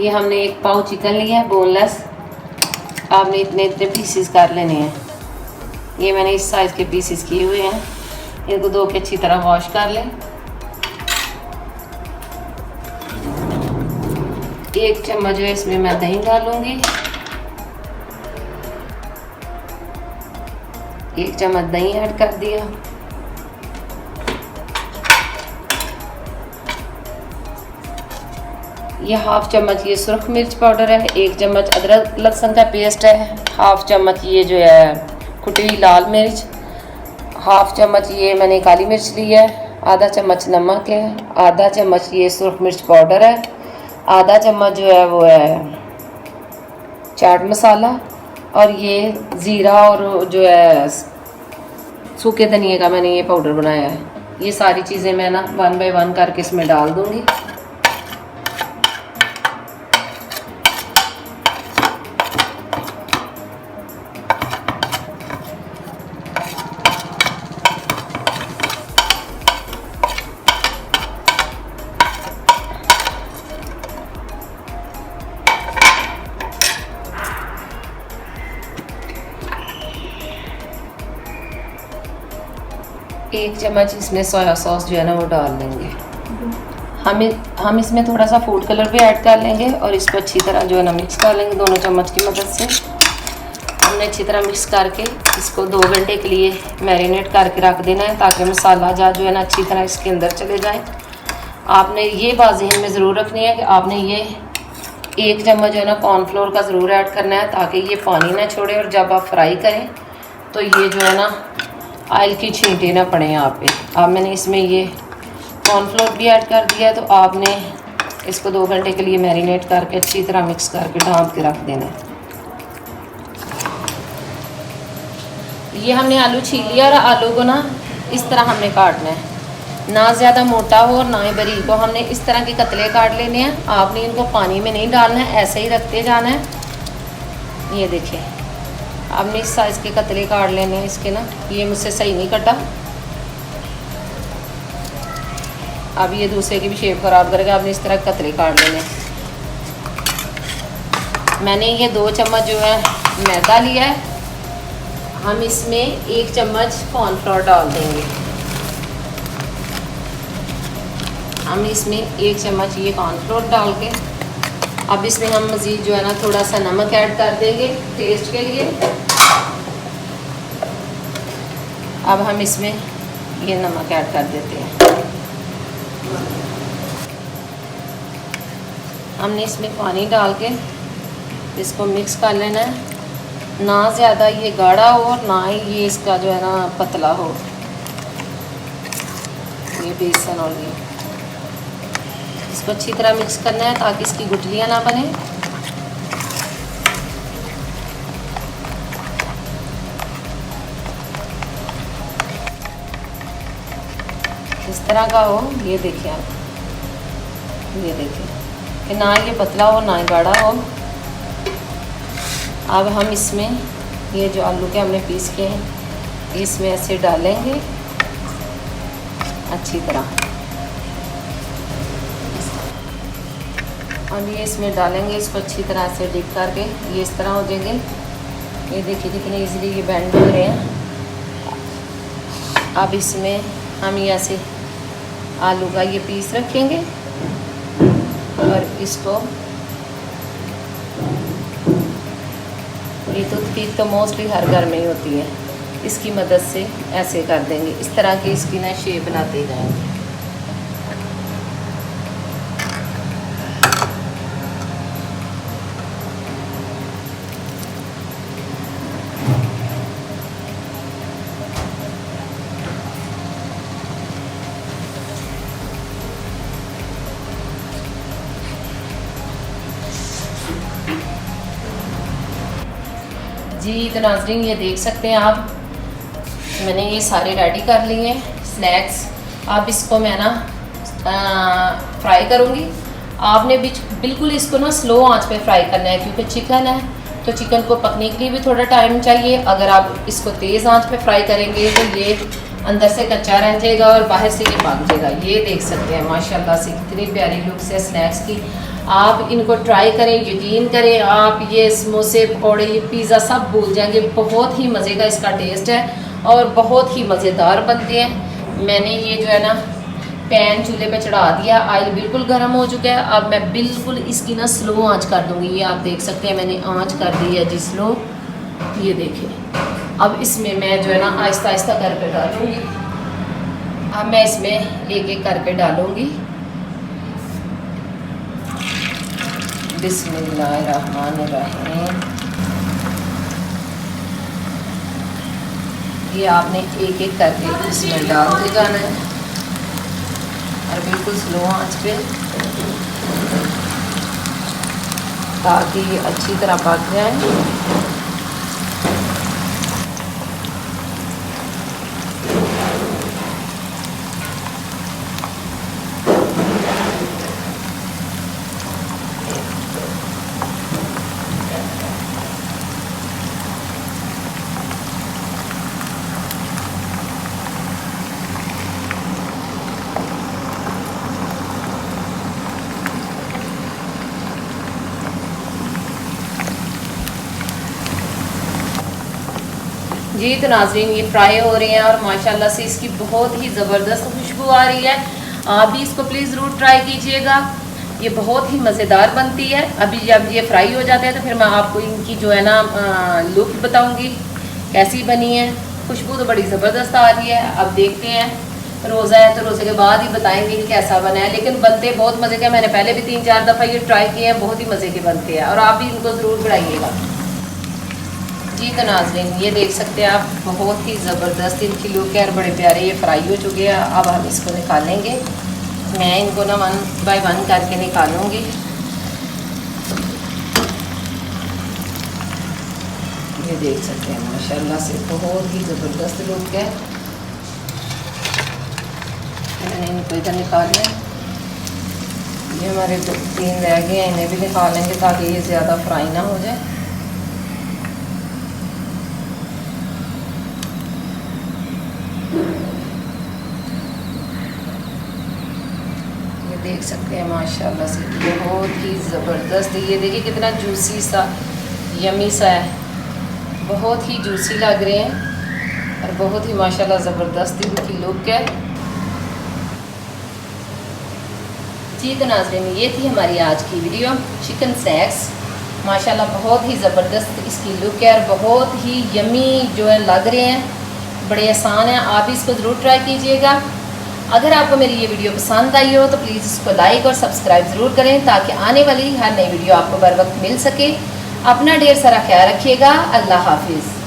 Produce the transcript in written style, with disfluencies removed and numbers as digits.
ये हमने एक पाव चिकन लिया है बोनलेस। आपने इतने इतने पीसेस कर लेने हैं। ये मैंने इस साइज़ के पीसेस किए हुए हैं। इनको धो के अच्छी तरह वॉश कर लें। 1 चम्मच जो है इसमें मैं दही डालूंगी। 1 चम्मच दही ऐड कर दिया। ये 1/2 चम्मच ये सुरख मिर्च पाउडर है। 1 चम्मच अदरक लहसुन का पेस्ट है। 1/2 चम्मच ये जो है कुटी हुई लाल मिर्च। 1/2 चम्मच ये मैंने काली मिर्च ली है। आधा चम्मच नमक है। आधा चम्मच ये सुरख मिर्च पाउडर है। आधा चम्मच जो है वो है चाट मसाला। और ये ज़ीरा और जो है सूखे धनिए का मैंने ये पाउडर बनाया है। ये सारी चीज़ें मैं ना 1 बाय 1 करके इसमें डाल दूँगी। एक चम्मच इसमें सोया सॉस जो है ना वो डाल देंगे। हम इसमें थोड़ा सा फूड कलर भी ऐड कर लेंगे और इसको अच्छी तरह जो है ना मिक्स कर लेंगे दोनों चम्मच की मदद से। हमने अच्छी तरह मिक्स करके इसको 2 घंटे के लिए मैरिनेट करके रख देना है ताकि मसाला जो है ना अच्छी तरह इसके अंदर चले जाए। आपने ये बात ज़हन में ज़रूर रखनी है कि आपने ये 1 चम्मच जो है ना कॉर्नफ्लोर का ज़रूर ऐड करना है ताकि ये पानी ना छोड़े और जब आप फ्राई करें तो ये जो है ना ऑयल की छींटे ना पड़े यहाँ पे। अब मैंने इसमें ये कॉर्नफ्लोर भी ऐड कर दिया है। तो आपने इसको 2 घंटे के लिए मैरिनेट करके अच्छी तरह मिक्स करके ढाँप के रख देना है। ये हमने आलू छील लिया और आलू को ना इस तरह हमने काटना है, ना ज़्यादा मोटा हो और ना ही बारीक हो। हमने इस तरह के कतले काट लेने हैं। आपने इनको पानी में नहीं डालना है, ऐसे ही रखते जाना है। ये देखिए आपने इस साइज़ के कतले काट लेने हैं इसके ना। ये मुझसे सही नहीं कटा। अब ये दूसरे की भी शेप ख़राब करेगा। आपने इस तरह कतले काट लेने हैं। मैंने ये 2 चम्मच जो है मैदा लिया है। हम इसमें 1 चम्मच कॉर्नफ्लोर डाल देंगे। हम इसमें 1 चम्मच ये कॉर्नफ्लोर डाल के अब इसमें हम मज़ीद जो है ना थोड़ा सा नमक ऐड कर देंगे टेस्ट के लिए। अब हम इसमें ये नमक ऐड कर देते हैं। हमने इसमें पानी डाल के इसको मिक्स कर लेना है। ना ज़्यादा ये गाढ़ा हो और ना ही ये इसका जो है ना पतला हो। ये बेसन और ये इसको अच्छी तरह मिक्स करना है ताकि इसकी गुठलियाँ ना बने। इस तरह का हो। ये देखिए आप, ये देखिए कि ना ये पतला हो ना ही गाढ़ा हो। अब हम इसमें ये जो आलू के हमने पीस के हैं इसमें ऐसे डालेंगे अच्छी तरह। अब ये इसमें डालेंगे, इसको अच्छी तरह से डिप करके ये इस तरह हो जाएंगे। ये देखिए कितने इजीली ये बैंड हो रहे हैं। अब इसमें हम ये ऐसे आलू का ये पीस रखेंगे और इसको ये टूथपिक तो मोस्टली हर घर में ही होती है, इसकी मदद से ऐसे कर देंगे। इस तरह की इसकी ना शेप बनाते जाएंगे। जी तो नाज़रीन ये देख सकते हैं आप, मैंने ये सारे रेडी कर लिए हैं स्नैक्स। अब इसको मैं ना फ्राई करूँगी। आपने बिल्कुल इसको ना स्लो आंच पे फ्राई करना है क्योंकि चिकन है तो चिकन को पकने के लिए भी थोड़ा टाइम चाहिए। अगर आप इसको तेज़ आंच पे फ्राई करेंगे तो ये अंदर से कच्चा रह जाएगा और बाहर से ये पक जाएगा। ये देख सकते हैं माशाल्लाह से कितनी प्यारी लुक से स्नैक्स की। आप इनको ट्राई करें, यकीन करें आप ये समोसे पकौड़े ये पिज़्ज़ा सब भूल जाएंगे। बहुत ही मज़े का इसका टेस्ट है और बहुत ही मज़ेदार बनते हैं। मैंने ये जो है ना पैन चूल्हे पे चढ़ा दिया, ऑयल बिल्कुल गर्म हो चुका है। अब मैं बिल्कुल इसकी ना स्लो आंच कर दूंगी। ये आप देख सकते हैं मैंने आंच कर दी है जी स्लो। ये देखें, अब इसमें मैं जो है ना आहिस्ता आहिस्ता करके डालूंगी। अब मैं इसमें एक एक करके डालूंगी। बिस्मिल्लाहिर्रहमानिर्रहीम। ये आपने एक एक करके इसमें डालते जाना है और बिल्कुल स्लो आंच पे, ताकि ये अच्छी तरह पक जाए। जी तो नाज़रीन ये फ्राई हो रही हैं और माशाल्लाह से इसकी बहुत ही ज़बरदस्त खुशबू आ रही है। आप भी इसको प्लीज़ ज़रूर ट्राई कीजिएगा, ये बहुत ही मज़ेदार बनती है। अभी जब ये फ्राई हो जाते हैं तो फिर मैं आपको इनकी जो है ना लुक बताऊंगी कैसी बनी है। खुशबू तो बड़ी ज़बरदस्त आ रही है। अब देखते हैं, रोज़ा है तो रोज़े के बाद ही बताएंगे कि कैसा बना है, लेकिन बनते बहुत मज़े के। मैंने पहले भी 3-4 दफ़ा ये ट्राई किए हैं, बहुत ही मज़े के बनते हैं और आप भी इनको ज़रूर बनाइएगा। जी तो नाज़रीन ये देख सकते हैं आप, बहुत ही ज़बरदस्त इनकी लुक है और बड़े प्यारे ये फ्राई हो चुके हैं। अब हम इसको निकालेंगे। मैं इनको ना 1 बाय 1 करके निकालूंगी। ये देख सकते हैं माशाल्लाह से बहुत ही ज़बरदस्त लुक है। मैंने इनको इधर निकाल लिया। ये हमारे 2-3 रह गए हैं, इन्हें भी निकालेंगे ताकि ये ज़्यादा फ्राई ना हो जाए। देख सकते हैं माशाल्लाह से बहुत ही ज़बरदस्त। ये देखिए कितना जूसी सा यमी सा है, बहुत ही जूसी लग रहे हैं और बहुत ही माशाल्लाह ज़बरदस्त इनकी लुक है। जी तो नाज़रीन ये थी हमारी आज की वीडियो चिकन स्नैक्स। माशाल्लाह बहुत ही ज़बरदस्त इसकी लुक है और बहुत ही यमी जो है लग रहे हैं, बड़े आसान हैं। आप इसको ज़रूर ट्राई कीजिएगा। अगर आपको मेरी ये वीडियो पसंद आई हो तो प्लीज़ इसको लाइक और सब्सक्राइब ज़रूर करें ताकि आने वाली हर नई वीडियो आपको बर वक्त मिल सके। अपना ढेर सारा ख्याल रखिएगा। अल्लाह हाफिज़।